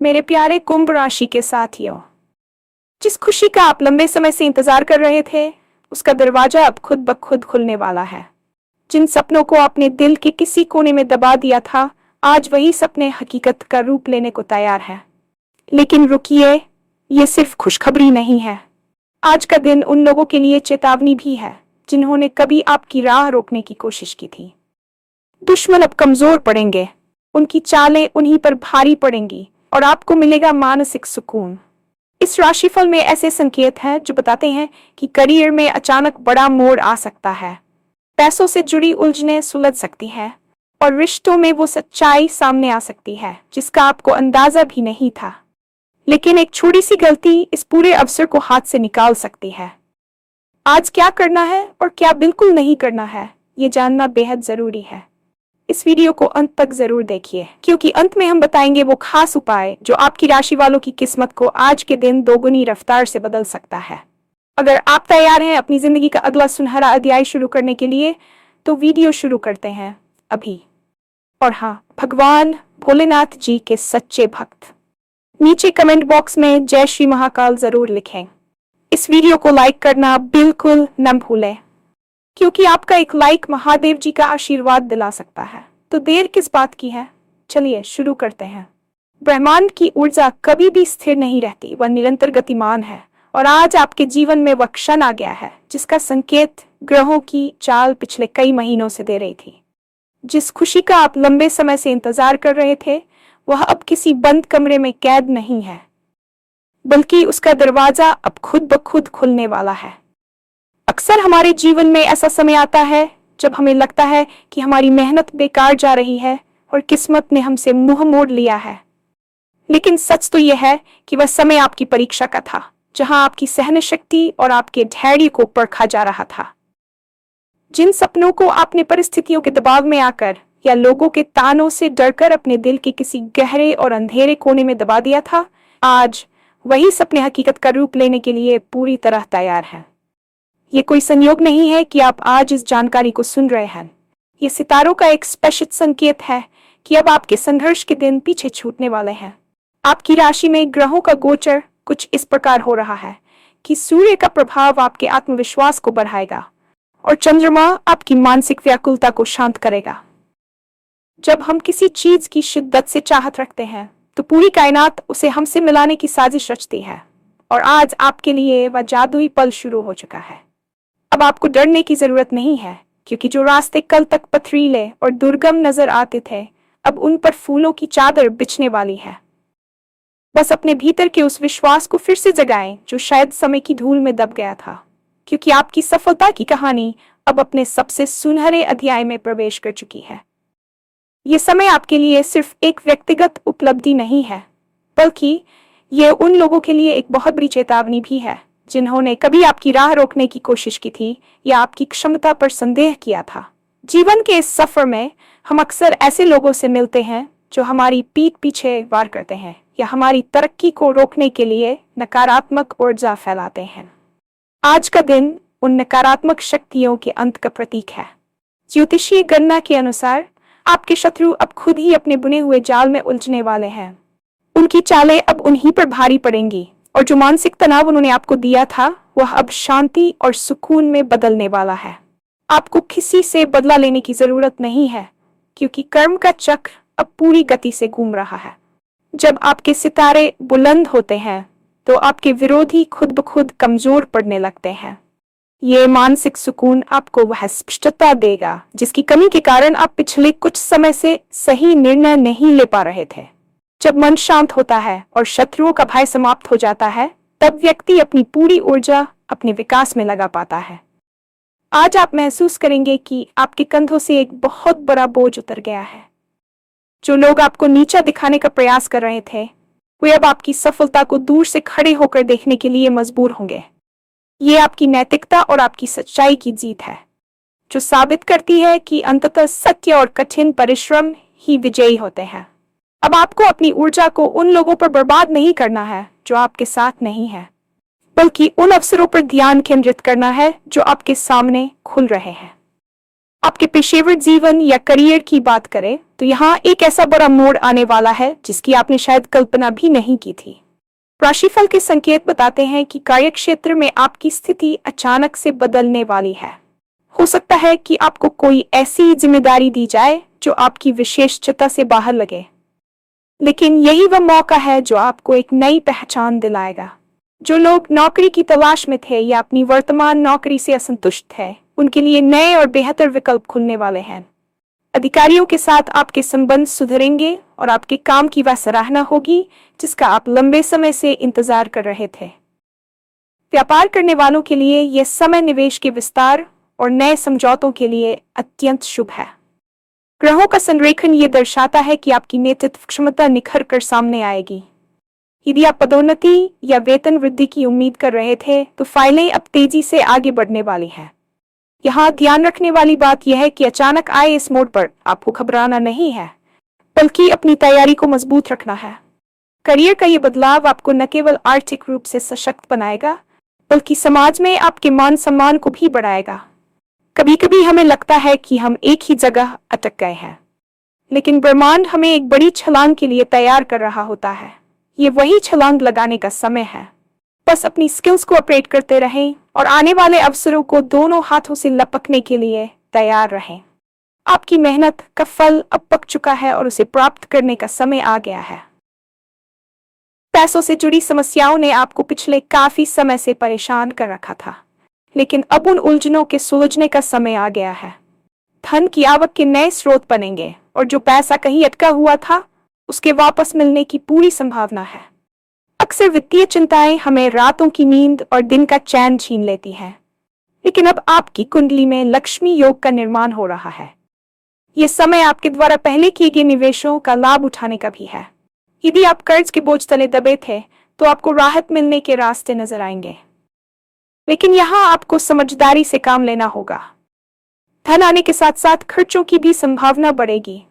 मेरे प्यारे कुंभ राशि के साथियों, जिस खुशी का आप लंबे समय से इंतजार कर रहे थे, उसका दरवाजा अब खुद ब खुद खुलने वाला है। जिन सपनों को आपने दिल के किसी कोने में दबा दिया था, आज वही सपने हकीकत का रूप लेने को तैयार हैं। लेकिन रुकिए, ये सिर्फ खुशखबरी नहीं है। आज का दिन उन लोगों के लिए चेतावनी भी है जिन्होंने कभी आपकी राह रोकने की कोशिश की थी। दुश्मन अब कमजोर पड़ेंगे, उनकी चालें उन्हीं पर भारी पड़ेंगी और आपको मिलेगा मानसिक सुकून। इस राशिफल में ऐसे संकेत हैं जो बताते हैं कि करियर में अचानक बड़ा मोड़ आ सकता है, पैसों से जुड़ी उलझनें सुलझ सकती हैं और रिश्तों में वो सच्चाई सामने आ सकती है जिसका आपको अंदाजा भी नहीं था। लेकिन एक छोटी सी गलती इस पूरे अवसर को हाथ से निकाल सकती है। आज क्या करना है और क्या बिल्कुल नहीं करना है, ये जानना बेहद जरूरी है। इस वीडियो को अंत तक जरूर देखिए, क्योंकि अंत में हम बताएंगे वो खास उपाय जो आपकी राशि वालों की किस्मत को आज के दिन दोगुनी रफ्तार से बदल सकता है। अगर आप तैयार हैं अपनी जिंदगी का अगला सुनहरा अध्याय शुरू करने के लिए, तो वीडियो शुरू करते हैं अभी। और हाँ, भगवान भोलेनाथ जी के सच्चे भक्त नीचे कमेंट बॉक्स में जय श्री महाकाल जरूर लिखें। इस वीडियो को लाइक करना बिल्कुल न भूलें, क्योंकि आपका एक लाइक महादेव जी का आशीर्वाद दिला सकता है। तो देर किस बात की है, चलिए शुरू करते हैं। ब्रह्मांड की ऊर्जा कभी भी स्थिर नहीं रहती, वह निरंतर गतिमान है। और आज आपके जीवन में वह क्षण आ गया है जिसका संकेत ग्रहों की चाल पिछले कई महीनों से दे रही थी। जिस खुशी का आप लंबे समय से इंतजार कर रहे थे, वह अब किसी बंद कमरे में कैद नहीं है, बल्कि उसका दरवाजा अब खुद ब खुद खुलने वाला है। अक्सर हमारे जीवन में ऐसा समय आता है जब हमें लगता है कि हमारी मेहनत बेकार जा रही है और किस्मत ने हमसे मुंह मोड़ लिया है। लेकिन सच तो यह है कि वह समय आपकी परीक्षा का था, जहां आपकी सहन शक्ति और आपके धैर्य को परखा जा रहा था। जिन सपनों को आपने परिस्थितियों के दबाव में आकर या लोगों के तानों से डरकर अपने दिल के किसी गहरे और अंधेरे कोने में दबा दिया था, आज वही सपने हकीकत का रूप लेने के लिए पूरी तरह तैयार हैं। ये कोई संयोग नहीं है कि आप आज इस जानकारी को सुन रहे हैं। ये सितारों का एक स्पष्ट संकेत है कि अब आपके संघर्ष के दिन पीछे छूटने वाले हैं। आपकी राशि में ग्रहों का गोचर कुछ इस प्रकार हो रहा है कि सूर्य का प्रभाव आपके आत्मविश्वास को बढ़ाएगा और चंद्रमा आपकी मानसिक व्याकुलता को शांत करेगा। जब हम किसी चीज की शिद्दत से चाहत रखते हैं, तो पूरी कायनात उसे हमसे मिलाने की साजिश रचती है। और आज आपके लिए वह जादुई पल शुरू हो चुका है। अब आपको डरने की जरूरत नहीं है, क्योंकि जो रास्ते कल तक पथरीले और दुर्गम नजर आते थे, अब उन पर फूलों की चादर बिछने वाली है। बस अपने भीतर के उस विश्वास को फिर से जगाएं जो शायद समय की धूल में दब गया था, क्योंकि आपकी सफलता की कहानी अब अपने सबसे सुनहरे अध्याय में प्रवेश कर चुकी है। ये समय आपके लिए सिर्फ एक व्यक्तिगत उपलब्धि नहीं है, बल्कि ये उन लोगों के लिए एक बहुत बड़ी चेतावनी भी है जिन्होंने कभी आपकी राह रोकने की कोशिश की थी या आपकी क्षमता पर संदेह किया था। जीवन के इस सफर में हम अक्सर ऐसे लोगों से मिलते हैं जो हमारी पीठ पीछे वार करते हैं या हमारी तरक्की को रोकने के लिए नकारात्मक ऊर्जा फैलाते हैं। आज का दिन उन नकारात्मक शक्तियों के अंत का प्रतीक है। ज्योतिषीय गणना के अनुसार आपके शत्रु अब खुद ही अपने बुने हुए जाल में उलझने वाले हैं। उनकी चालें अब उन्हीं पर भारी पड़ेंगी और जो मानसिक तनाव उन्होंने आपको दिया था, वह अब शांति और सुकून में बदलने वाला है। आपको किसी से बदला लेने की जरूरत नहीं है, क्योंकि कर्म का चक्र अब पूरी गति से घूम रहा है। जब आपके सितारे बुलंद होते हैं, तो आपके विरोधी खुद ब खुद कमजोर पड़ने लगते हैं। ये मानसिक सुकून आपको वह स्पष्टता देगा जिसकी कमी के कारण आप पिछले कुछ समय से सही निर्णय नहीं ले पा रहे थे। जब मन शांत होता है और शत्रुओं का भय समाप्त हो जाता है, तब व्यक्ति अपनी पूरी ऊर्जा अपने विकास में लगा पाता है। आज आप महसूस करेंगे कि आपके कंधों से एक बहुत बड़ा बोझ उतर गया है। जो लोग आपको नीचा दिखाने का प्रयास कर रहे थे, वे अब आपकी सफलता को दूर से खड़े होकर देखने के लिए मजबूर होंगे। ये आपकी नैतिकता और आपकी सच्चाई की जीत है, जो साबित करती है कि अंततः सत्य और कठिन परिश्रम ही विजयी होते हैं। अब आपको अपनी ऊर्जा को उन लोगों पर बर्बाद नहीं करना है जो आपके साथ नहीं है, बल्कि उन अवसरों पर ध्यान केंद्रित करना है जो आपके सामने खुल रहे हैं। आपके पेशेवर जीवन या करियर की बात करें, तो यहाँ एक ऐसा बड़ा मोड़ आने वाला है जिसकी आपने शायद कल्पना भी नहीं की थी। राशिफल के संकेत बताते हैं कि कार्यक्षेत्र में आपकी स्थिति अचानक से बदलने वाली है। हो सकता है कि आपको कोई ऐसी जिम्मेदारी दी जाए जो आपकी विशेषज्ञता से बाहर लगे, लेकिन यही वह मौका है जो आपको एक नई पहचान दिलाएगा। जो लोग नौकरी की तलाश में थे या अपनी वर्तमान नौकरी से असंतुष्ट थे, उनके लिए नए और बेहतर विकल्प खुलने वाले हैं। अधिकारियों के साथ आपके संबंध सुधरेंगे और आपके काम की वह सराहना होगी जिसका आप लंबे समय से इंतजार कर रहे थे। व्यापार करने वालों के लिए यह समय निवेश के विस्तार और नए समझौतों के लिए अत्यंत शुभ है। ग्रहों का संरेखण ये दर्शाता है कि आपकी नेतृत्व क्षमता निखर कर सामने आएगी। यदि आप पदोन्नति या वेतन वृद्धि की उम्मीद कर रहे थे, तो फाइलें अब तेजी से आगे बढ़ने वाली हैं। यहाँ ध्यान रखने वाली बात यह है कि अचानक आए इस मोड़ पर आपको घबराना नहीं है, बल्कि अपनी तैयारी को मजबूत रखना है। करियर का ये बदलाव आपको न केवल आर्थिक रूप से सशक्त बनाएगा, बल्कि समाज में आपके मान सम्मान को भी बढ़ाएगा। कभी कभी हमें लगता है कि हम एक ही जगह अटक गए हैं, लेकिन ब्रह्मांड हमें एक बड़ी छलांग के लिए तैयार कर रहा होता है। ये वही छलांग लगाने का समय है। बस अपनी स्किल्स को अपग्रेड करते रहें और आने वाले अवसरों को दोनों हाथों से लपकने के लिए तैयार रहें। आपकी मेहनत का फल अब पक चुका है और उसे प्राप्त करने का समय आ गया है। पैसों से जुड़ी समस्याओं ने आपको पिछले काफी समय से परेशान कर रखा था, लेकिन अब उन उलझनों के सुलझने का समय आ गया है। धन की आवक के नए स्रोत बनेंगे और जो पैसा कहीं अटका हुआ था, उसके वापस मिलने की पूरी संभावना है। अक्सर वित्तीय चिंताएं हमें रातों की नींद और दिन का चैन छीन लेती हैं, लेकिन अब आपकी कुंडली में लक्ष्मी योग का निर्माण हो रहा है। यह समय आपके द्वारा पहले किए गए निवेशों का लाभ उठाने का भी है। यदि आप कर्ज के बोझ तले दबे थे, तो आपको राहत मिलने के रास्ते नजर आएंगे, लेकिन यहाँ आपको समझदारी से काम लेना होगा। धन आने के साथ साथ खर्चों की भी संभावना बढ़ेगी।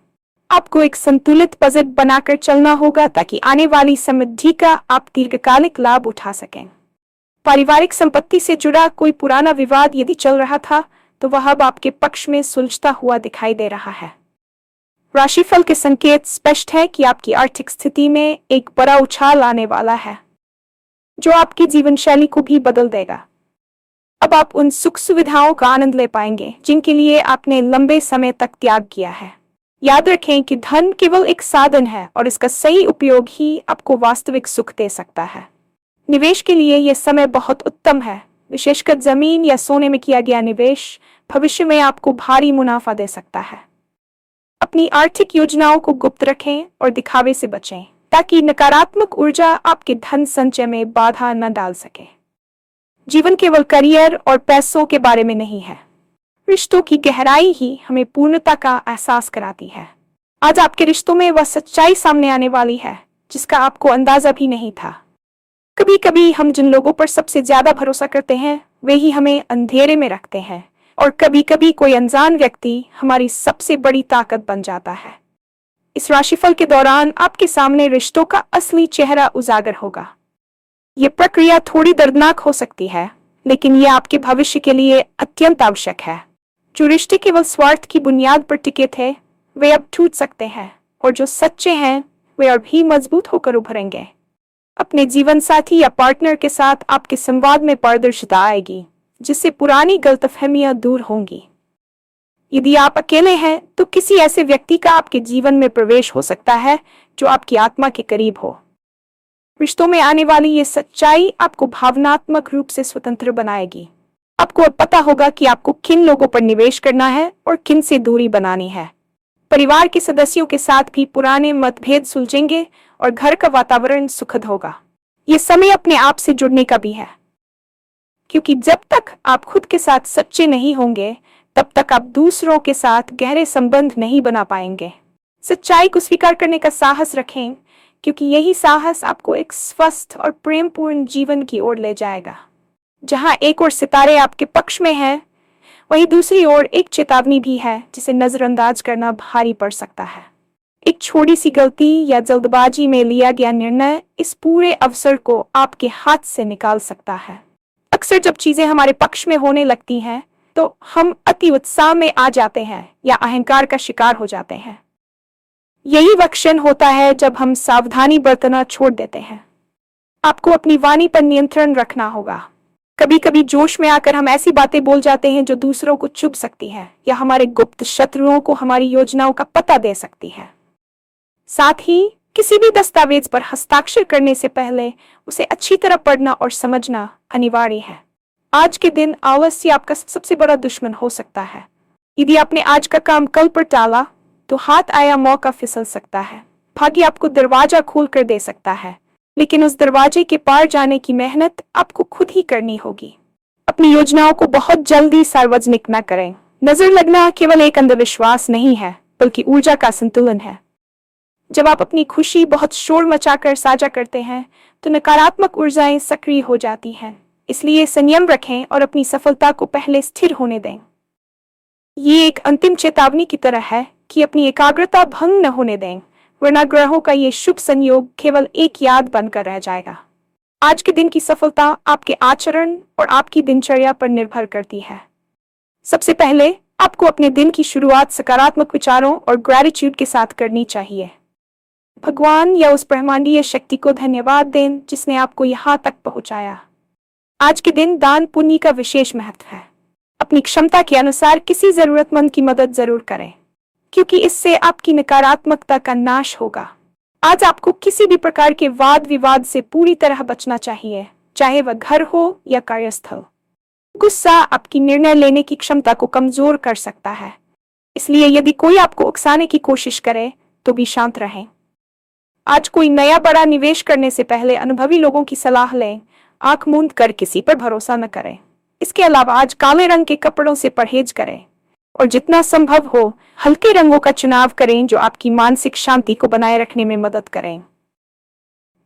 आपको एक संतुलित बजट बनाकर चलना होगा ताकि आने वाली समृद्धि का आप दीर्घकालिक लाभ उठा सकें। पारिवारिक संपत्ति से जुड़ा कोई पुराना विवाद यदि चल रहा था, तो वह अब आपके पक्ष में सुलझता हुआ दिखाई दे रहा है। राशिफल के संकेत स्पष्ट है कि आपकी आर्थिक स्थिति में एक बड़ा उछाल आने वाला है, जो आपकी जीवन शैली को भी बदल देगा। अब आप उन सुख सुविधाओं का आनंद ले पाएंगे जिनके लिए आपने लंबे समय तक त्याग किया है। याद रखें कि धन केवल एक साधन है और इसका सही उपयोग ही आपको वास्तविक सुख दे सकता है। निवेश के लिए यह समय बहुत उत्तम है, विशेषकर जमीन या सोने में किया गया निवेश भविष्य में आपको भारी मुनाफा दे सकता है। अपनी आर्थिक योजनाओं को गुप्त रखें और दिखावे से बचें, ताकि नकारात्मक ऊर्जा आपके धन संचय में बाधा न डाल सके। जीवन केवल करियर और पैसों के बारे में नहीं है। रिश्तों की गहराई ही हमें पूर्णता का एहसास कराती है। आज आपके रिश्तों में वह सच्चाई सामने आने वाली है जिसका आपको अंदाजा भी नहीं था। कभी कभी हम जिन लोगों पर सबसे ज्यादा भरोसा करते हैं, वे ही हमें अंधेरे में रखते हैं, और कभी कभी कोई अनजान व्यक्ति हमारी सबसे बड़ी ताकत बन जाता है। इस राशिफल के दौरान आपके सामने रिश्तों का असली चेहरा उजागर होगा। ये प्रक्रिया थोड़ी दर्दनाक हो सकती है, लेकिन यह आपके भविष्य के लिए अत्यंत आवश्यक है। जो रिश्ते केवल स्वार्थ की बुनियाद पर टिके थे, वे अब टूट सकते हैं, और जो सच्चे हैं वे अब भी मजबूत होकर उभरेंगे। अपने जीवन साथी या पार्टनर के साथ आपके संवाद में पारदर्शिता आएगी, जिससे पुरानी गलतफहमियां दूर होंगी। यदि आप अकेले हैं, तो किसी ऐसे व्यक्ति का आपके जीवन में प्रवेश हो सकता है जो आपकी आत्मा के करीब हो। रिश्तों में आने वाली ये सच्चाई आपको भावनात्मक रूप से स्वतंत्र बनाएगी। आपको अब पता होगा कि आपको किन लोगों पर निवेश करना है और किन से दूरी बनानी है। परिवार के सदस्यों के साथ भी पुराने मतभेद सुलझेंगे और घर का वातावरण सुखद होगा। ये समय अपने आप से जुड़ने का भी है, क्योंकि जब तक आप खुद के साथ सच्चे नहीं होंगे, तब तक आप दूसरों के साथ गहरे संबंध नहीं बना पाएंगे। सच्चाई को स्वीकार करने का साहस रखें, क्योंकि यही साहस आपको एक स्वस्थ और प्रेमपूर्ण जीवन की ओर ले जाएगा। जहां एक ओर सितारे आपके पक्ष में हैं, वहीं दूसरी ओर एक चेतावनी भी है जिसे नजरअंदाज करना भारी पड़ सकता है। एक छोटी सी गलती या जल्दबाजी में लिया गया निर्णय इस पूरे अवसर को आपके हाथ से निकाल सकता है। अक्सर जब चीजें हमारे पक्ष में होने लगती हैं, तो हम अति उत्साह में आ जाते हैं या अहंकार का शिकार हो जाते हैं। यही वह क्षण होता है जब हम सावधानी बरतना छोड़ देते हैं। आपको अपनी वाणी पर नियंत्रण रखना होगा। कभी कभी जोश में आकर हम ऐसी बातें बोल जाते हैं जो दूसरों को चुभ सकती है या हमारे गुप्त शत्रुओं को हमारी योजनाओं का पता दे सकती है। साथ ही किसी भी दस्तावेज पर हस्ताक्षर करने से पहले उसे अच्छी तरह पढ़ना और समझना अनिवार्य है। आज के दिन आलस्य आपका सबसे बड़ा दुश्मन हो सकता है। यदि आपने आज का काम कल पर टाला तो हाथ आया मौका फिसल सकता है। भाग्य आपको दरवाजा खोल कर दे सकता है, लेकिन उस दरवाजे के पार जाने की मेहनत आपको खुद ही करनी होगी। अपनी योजनाओं को बहुत जल्दी सार्वजनिक न करें। नजर लगना केवल एक अंधविश्वास नहीं है, बल्कि ऊर्जा का संतुलन है। जब आप अपनी खुशी बहुत शोर मचाकर साझा करते हैं तो नकारात्मक ऊर्जाएं सक्रिय हो जाती हैं। इसलिए संयम रखें और अपनी सफलता को पहले स्थिर होने दें। ये एक अंतिम चेतावनी की तरह है कि अपनी एकाग्रता भंग न होने दें, वरना ग्रहों का ये शुभ संयोग केवल एक याद बनकर रह जाएगा। आज के दिन की सफलता आपके आचरण और आपकी दिनचर्या पर निर्भर करती है। सबसे पहले आपको अपने दिन की शुरुआत सकारात्मक विचारों और ग्रैटिट्यूड के साथ करनी चाहिए। भगवान या उस ब्रह्मांडीय शक्ति को धन्यवाद दें जिसने आपको यहाँ तक पहुँचाया। आज के दिन दान पुण्य का विशेष महत्व है। अपनी क्षमता के अनुसार किसी जरूरतमंद की मदद जरूर करें, क्योंकि इससे आपकी नकारात्मकता का नाश होगा। आज आपको किसी भी प्रकार के वाद विवाद से पूरी तरह बचना चाहिए, चाहे वह घर हो या कार्यस्थल। गुस्सा आपकी निर्णय लेने की क्षमता को कमजोर कर सकता है, इसलिए यदि कोई आपको उकसाने की कोशिश करे तो भी शांत रहें। आज कोई नया बड़ा निवेश करने से पहले अनुभवी लोगों की सलाह लें। आंख मूंद कर किसी पर भरोसा न करें। इसके अलावा आज काले रंग के कपड़ों से परहेज करें और जितना संभव हो हल्के रंगों का चुनाव करें जो आपकी मानसिक शांति को बनाए रखने में मदद करें।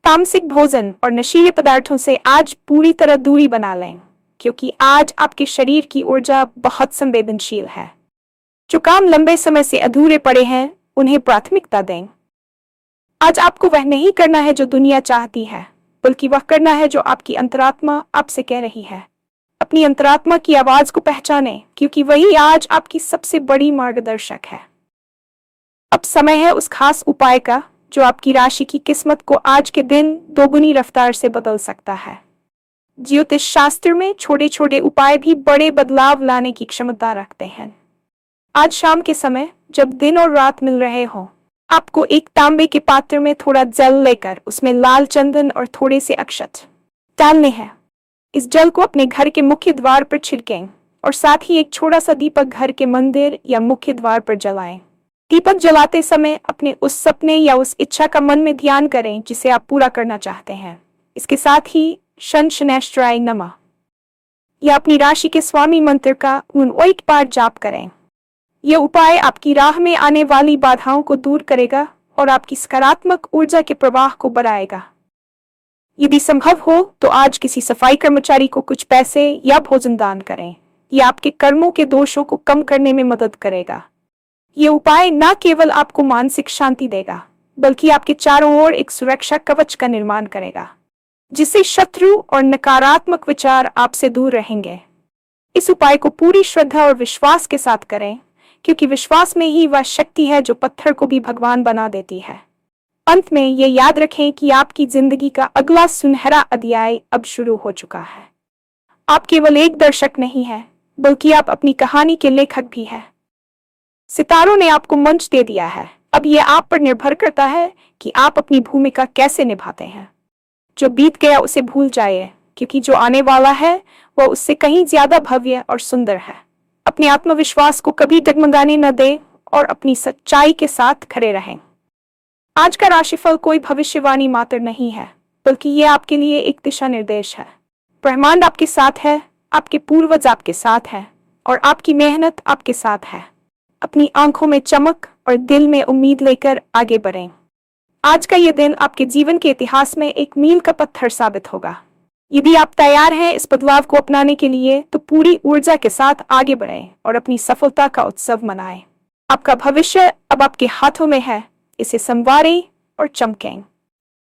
तामसिक भोजन और नशीले पदार्थों से आज पूरी तरह दूरी बना लें, क्योंकि आज आपके शरीर की ऊर्जा बहुत संवेदनशील है। जो काम लंबे समय से अधूरे पड़े हैं उन्हें प्राथमिकता दें। आज आपको वह नहीं करना है जो दुनिया चाहती है, बल्कि वह करना है जो आपकी अंतरात्मा आपसे कह रही है। अपनी अंतरात्मा की आवाज को पहचानें, क्योंकि वही आज आपकी सबसे बड़ी मार्गदर्शक है। अब समय है उस खास उपाय का जो आपकी राशि की किस्मत को आज के दिन दोगुनी रफ्तार से बदल सकता है। ज्योतिष शास्त्र में छोटे छोटे उपाय भी बड़े बदलाव लाने की क्षमता रखते हैं। आज शाम के समय जब दिन और रात मिल रहे हों, आपको एक तांबे के पात्र में थोड़ा जल लेकर उसमें लाल चंदन और थोड़े से अक्षत डालने हैं। इस जल को अपने घर के मुख्य द्वार पर छिड़कें और साथ ही एक छोटा सा दीपक घर के मंदिर या मुख्य द्वार पर जलाएं। दीपक जलाते समय अपने उस सपने या उस इच्छा का मन में ध्यान करें जिसे आप पूरा करना चाहते हैं। इसके साथ ही शन शनैश्चराय नमः या अपनी राशि के स्वामी मंत्र का 8 बार जाप करें। यह उपाय आपकी राह में आने वाली बाधाओं को दूर करेगा और आपकी सकारात्मक ऊर्जा के प्रवाह को बढ़ाएगा। यदि संभव हो तो आज किसी सफाई कर्मचारी को कुछ पैसे या भोजन दान करें। यह आपके कर्मों के दोषों को कम करने में मदद करेगा। यह उपाय न केवल आपको मानसिक शांति देगा, बल्कि आपके चारों ओर एक सुरक्षा कवच का निर्माण करेगा, जिससे शत्रु और नकारात्मक विचार आपसे दूर रहेंगे। इस उपाय को पूरी श्रद्धा और विश्वास के साथ करें, क्योंकि विश्वास में ही वह शक्ति है जो पत्थर को भी भगवान बना देती है। अंत में ये याद रखें कि आपकी जिंदगी का अगला सुनहरा अध्याय अब शुरू हो चुका है। आप केवल एक दर्शक नहीं हैं, बल्कि आप अपनी कहानी के लेखक भी हैं। सितारों ने आपको मंच दे दिया है। अब यह आप पर निर्भर करता है कि आप अपनी भूमिका कैसे निभाते हैं। जो बीत गया उसे भूल जाइए, क्योंकि जो आने वाला है वह उससे कहीं ज्यादा भव्य और सुंदर है। अपने आत्मविश्वास को कभी डगमगाने न दें और अपनी सच्चाई के साथ खड़े रहें। आज का राशिफल कोई भविष्यवाणी मात्र नहीं है, बल्कि यह आपके लिए एक दिशा निर्देश है। ब्रह्मांड आपके साथ है, आपके पूर्वज आपके साथ हैं और आपकी मेहनत आपके साथ है। अपनी आंखों में चमक और दिल में उम्मीद लेकर आगे बढ़ें। आज का यह दिन आपके जीवन के इतिहास में एक मील का पत्थर साबित होगा। यदि आप तैयार हैं इस बदलाव को अपनाने के लिए, तो पूरी ऊर्जा के साथ आगे बढ़ें और अपनी सफलता का उत्सव मनाएं। आपका भविष्य अब आपके हाथों में है, इसे संवारें और चमकें।